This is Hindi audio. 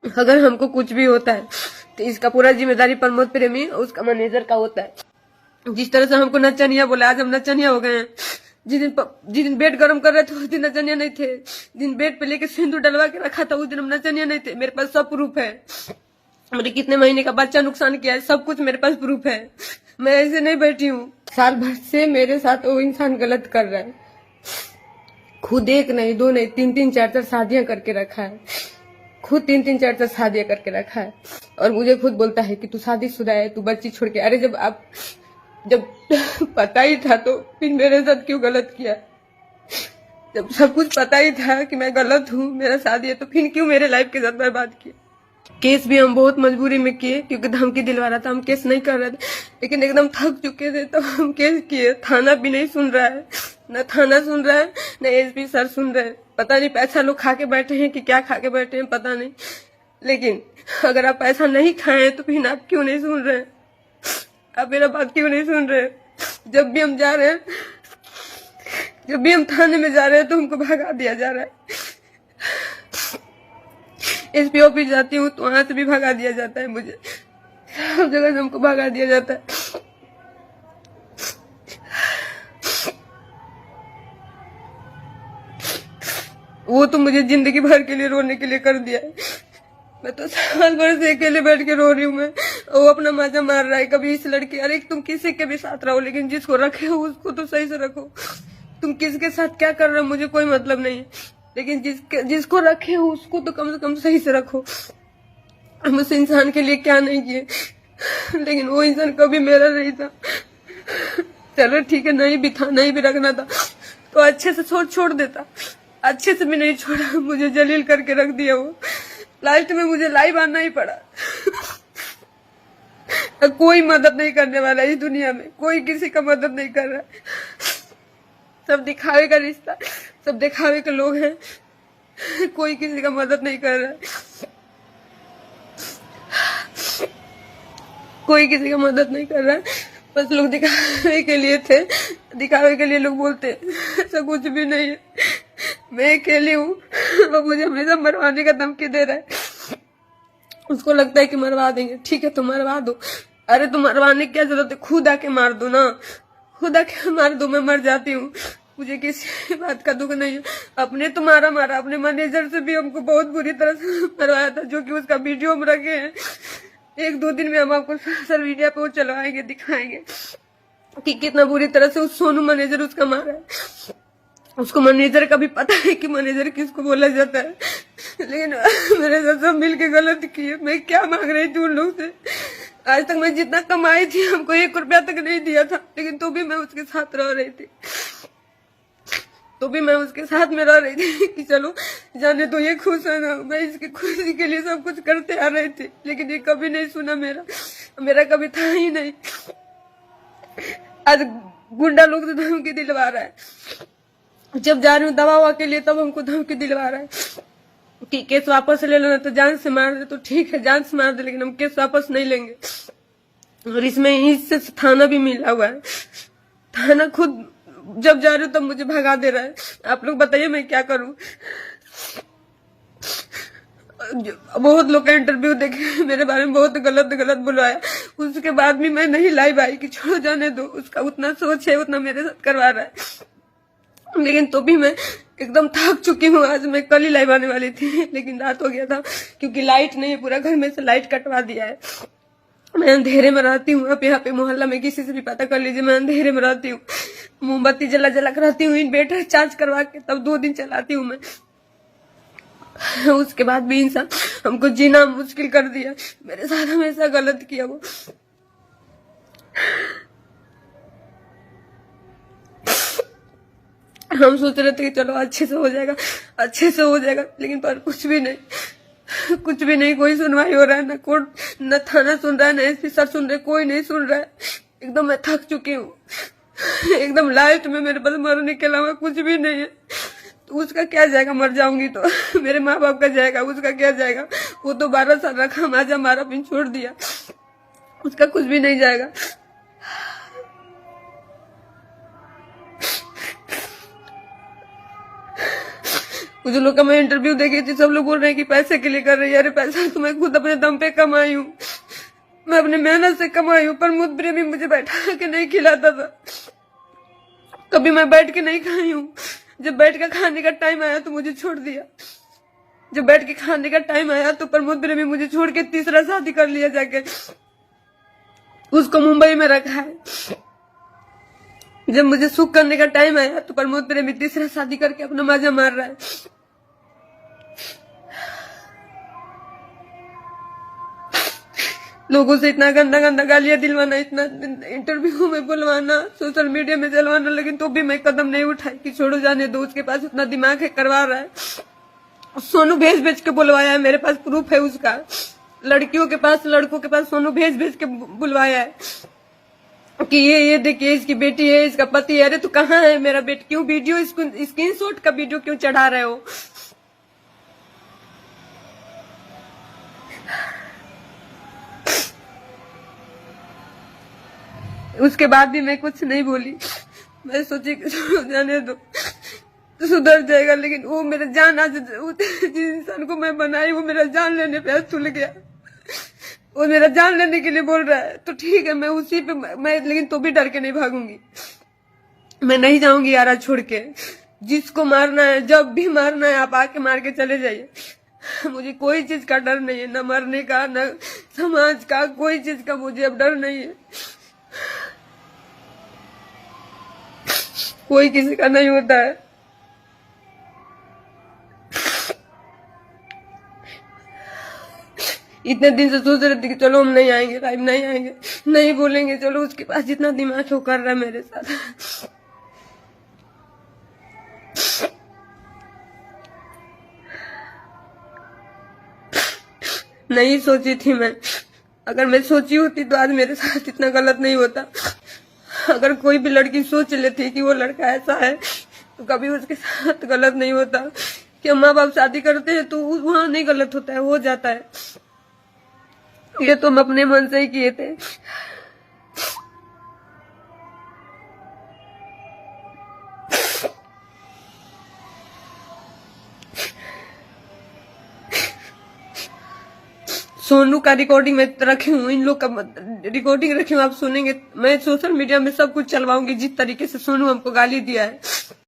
अगर हमको कुछ भी होता है तो इसका पूरा जिम्मेदारी प्रमोद प्रेमी और उसका मैनेजर का होता है। जिस तरह से हमको नचनिया बोला, आज हम नचनिया हो गए हैं। जिस दिन बेड गर्म कर रहे थे उस दिन नचनिया नहीं थे। जिन बेड पे लेके सिंदूर डलवा के रखा था उस दिन हम नचनिया नहीं थे। मेरे पास सब प्रूफ है। मेरे कितने महीने का बच्चा नुकसान किया है, सब कुछ मेरे पास प्रूफ है। मैं ऐसे नहीं बैठी हूँ। साल भर से मेरे साथ वो इंसान गलत कर रहा है। खुद एक नहीं, दो नहीं, तीन तीन चार चार शादियां करके रखा है। खुद तीन तीन चार चार शादियां करके रखा है और मुझे खुद बोलता है कि तू शादीशुदा है, तू बच्ची छोड़ के। अरे जब पता ही था तो फिर मेरे साथ क्यों गलत किया? जब सब कुछ पता ही था कि मैं गलत हूँ, मेरा शादी है, तो फिर क्यों मेरे लाइफ के साथ बर्बाद किया? केस भी हम बहुत मजबूरी में किए क्योंकि धमकी दिलवा रहा था। हम केस नहीं कर रहे थे, लेकिन एकदम थक चुके थे तब हम केस किए। थाना भी नहीं सुन रहा है, न थाना सुन रहा है, न एसपी सर सुन रहे हैं। पता नहीं पैसा लोग खा के बैठे हैं कि क्या खा के बैठे हैं, पता नहीं। लेकिन अगर आप पैसा नहीं खाए तो फिर आप क्यों नहीं सुन रहे? आप मेरा बात क्यों नहीं सुन रहे? जब भी हम जा रहे हैं, जब भी हम थाने में जा रहे हैं तो हमको भगा दिया जा रहा है। एसपी ऑफिस जाती हूँ तो वहां से भी भगा दिया जाता है मुझे। सब जगह से हमको भगा दिया जाता है। वो तो मुझे जिंदगी भर के लिए रोने के लिए कर दिया है। मैं तो साल भर से अकेले बैठ के रो रही हूँ। मैं वो अपना मजा मार रहा है। कभी इस लड़की, अरे तुम किसी के भी साथ रहो लेकिन जिसको रखे हो उसको तो सही से रखो। तुम किसके साथ क्या कर रहे हो मुझे कोई मतलब नहीं है, लेकिन जिसको रखे हो उसको तो कम से कम सही से रखो। हम उस इंसान के लिए क्या नहीं किए, लेकिन वो इंसान कभी मेरा नहीं था। चलो ठीक है, नहीं भी था, नहीं भी रखना था तो अच्छे से छोड़ देता। अच्छे से भी नहीं छोड़ा, मुझे जलील करके रख दिया वो। लास्ट में मुझे लाइव आना ही पड़ा। कोई मदद नहीं करने वाला इस दुनिया में, कोई किसी का मदद नहीं कर रहा। सब दिखावे का रिश्ता, सब दिखावे के लोग हैं। कोई किसी का मदद नहीं कर रहा है। कोई किसी का मदद नहीं कर रहा है। बस लोग दिखावे के लिए थे, दिखावे के लिए लोग बोलते, ऐसा कुछ भी नहीं है। मैं अकेली हूँ, वो मुझे हमेशा मरवाने का धमकी दे रहा है। उसको लगता है कि मरवा देंगे, ठीक है तो मरवा दो। अरे तो मरवाने की क्या जरूरत है? खुद आके मार दो ना, खुद आके मार दो। मैं मर जाती हूँ, मुझे किसी बात का दुख नहीं है। अपने तो मारा, अपने मैनेजर से भी हमको बहुत बुरी तरह से मरवाया था, जो कि उसका वीडियो हम रखे हैं। एक दो दिन में हम आपको सोशल मीडिया पे वो चलवाएंगे, दिखाएंगे कि कितना बुरी तरह से उस सोनू मैनेजर उसका मारा है। उसको मैनेजर का भी पता है कि मैनेजर किसको बोला जाता है, लेकिन मेरे साथ सब मिलके गलत किए। मैं क्या मांग रही थी उन लोग से? आज तक मैं जितना कमाई थी हमको 1 रुपया तक नहीं दिया था, लेकिन तो भी मैं उसके साथ रह रही थी। तो भी मैं उसके साथ में रह रही थी कि चलो जाने तो ये खुश है ना। मैं इसकी खुशी के लिए सब कुछ करते आ रही थी, लेकिन ये कभी नहीं सुना मेरा कभी था ही नहीं। आज गुंडा लोग तो धमकी दिलवा रहा है। जब जा रही हूँ दवा के लिए तब हमको धमकी दिलवा रहा है कि केस वापस ले लेना, तो जान से मार दे। तो ठीक है जान से मार दे, लेकिन हम केस वापस नहीं लेंगे। और इसमें इससे थाना भी मिला हुआ है। थाना खुद जब जा रही हूँ तब मुझे भगा दे रहा है। आप लोग बताइए मैं क्या करूं? बहुत लोग का इंटरव्यू देखे, मेरे बारे में बहुत गलत बुलवाया। उसके बाद भी मैं नहीं लाइव आई कि छोड़ो जाने दो, उसका उतना सोच है उतना मेरे साथ करवा रहा है। लेकिन तो भी मैं एकदम थक चुकी हूँ। आज मैं कल ही लाइव आने वाली थी, लेकिन रात हो गया था क्योंकि लाइट नहीं है। पूरा घर में से लाइट कटवा दिया है। मैं अंधेरे में रहती हूँ। आप यहाँ पे मोहल्ला में किसी से भी पता कर लीजिए, मैं अंधेरे में रहती हूँ। मोमबत्ती जला कर रहती हूँ, इन्वर्टर चार्ज करवा के तब 2 दिन चलाती हूँ मैं। उसके बाद भी इंसान हमको जीना मुश्किल कर दिया। मेरे साथ हमेशा गलत किया वो। हम सोच रहे थे कि चलो अच्छे से हो जाएगा, अच्छे से हो जाएगा, लेकिन पर कुछ भी नहीं। कोई सुनवाई हो रहा है, न कोर्ट न थाना सुन रहा है, न एसपी सर सुन रहे, कोई नहीं सुन रहा है। एकदम मैं थक चुकी हूँ। एकदम लास्ट में मेरे पास मरने के अलावा कुछ भी नहीं है। तो उसका क्या जाएगा? मर जाऊंगी तो मेरे माँ बाप का जाएगा, उसका क्या जाएगा? वो तो 12 साल रखा, माजा मारा, फिर छोड़ दिया। उसका कुछ भी नहीं जाएगा। कुछ लोग का मैं इंटरव्यू देखी थी, सब लोग बोल रहे हैं कि पैसे के लिए कर रही है। अरे पैसा तो मैं खुद अपने दम पे कमाई हूँ, मैं अपने मेहनत से कमाई हूँ। प्रमोद प्रेमी मुझे बैठा के नहीं खिलाता था, कभी मैं बैठ के नहीं खाई हूँ। जब बैठ के खाने का टाइम आया तो मुझे छोड़ दिया। जब बैठ के खाने का टाइम आया तो प्रमोद प्रेमी मुझे छोड़ के तीसरा शादी कर लिया जाके, उसको मुंबई में रखा है। जब मुझे सुख करने का टाइम आया तो प्रमोद प्रेमी तीसरा शादी करके अपना मजा मार रहा है। लोगों से इतना गंदा गंदा गालियां दिलवाना, इतना इंटरव्यू में बुलवाना, सोशल मीडिया में जलवाना, लेकिन तो भी मैं कदम नहीं उठाई कि छोड़ो जाने दो। उसके पास उतना दिमाग है, करवा रहा है। सोनू भेज भेज के बुलवाया है, मेरे पास प्रूफ है उसका। लड़कियों के पास, लड़कों के पास सोनू भेज भेज के बुलवाया है कि ये देखिए इसकी बेटी है, इसका पति है। अरे तो कहाँ है मेरा बेटी? क्यों वीडियो स्क्रीनशॉट का वीडियो क्यों चढ़ा रहे हो? उसके बाद भी मैं कुछ नहीं बोली। मैं सोची कि जाने दो, तो सुधर जाएगा। लेकिन वो मेरा जान, आज जिस इंसान को मैं बनाई वो मेरा जान लेने पे तुल गया। वो मेरा जान लेने के लिए बोल रहा है तो ठीक है, मैं उसी पे मैं लेकिन तो भी डर के नहीं भागूंगी। मैं नहीं जाऊंगी यारा छोड़ के। जिसको मारना है, जब भी मारना है, आप आके मार के चले जाइए। मुझे कोई चीज का डर नहीं है, न मरने का, न समाज का, कोई चीज का मुझे अब डर नहीं है। कोई किसी का नहीं होता है। इतने दिन से सोच रहे थे कि चलो हम नहीं आएंगे, लाइव नहीं आएंगे, नहीं बोलेंगे। चलो उसके पास जितना दिमाग है वो कर रहा है मेरे साथ। नहीं सोची थी मैं। अगर मैं सोची होती तो आज मेरे साथ इतना गलत नहीं होता। अगर कोई भी लड़की सोच लेती कि वो लड़का ऐसा है तो कभी उसके साथ गलत नहीं होता। कि माँ बाप शादी करते हैं तो वहां नहीं गलत होता है, हो जाता है। ये तो हम अपने मन से ही किए थे। सोनू का रिकॉर्डिंग मैं रखी हूँ, इन लोग का रिकॉर्डिंग रखी हूँ, आप सुनेंगे। मैं सोशल मीडिया में सब कुछ चलवाऊंगी जिस तरीके से सोनू हमको गाली दिया है।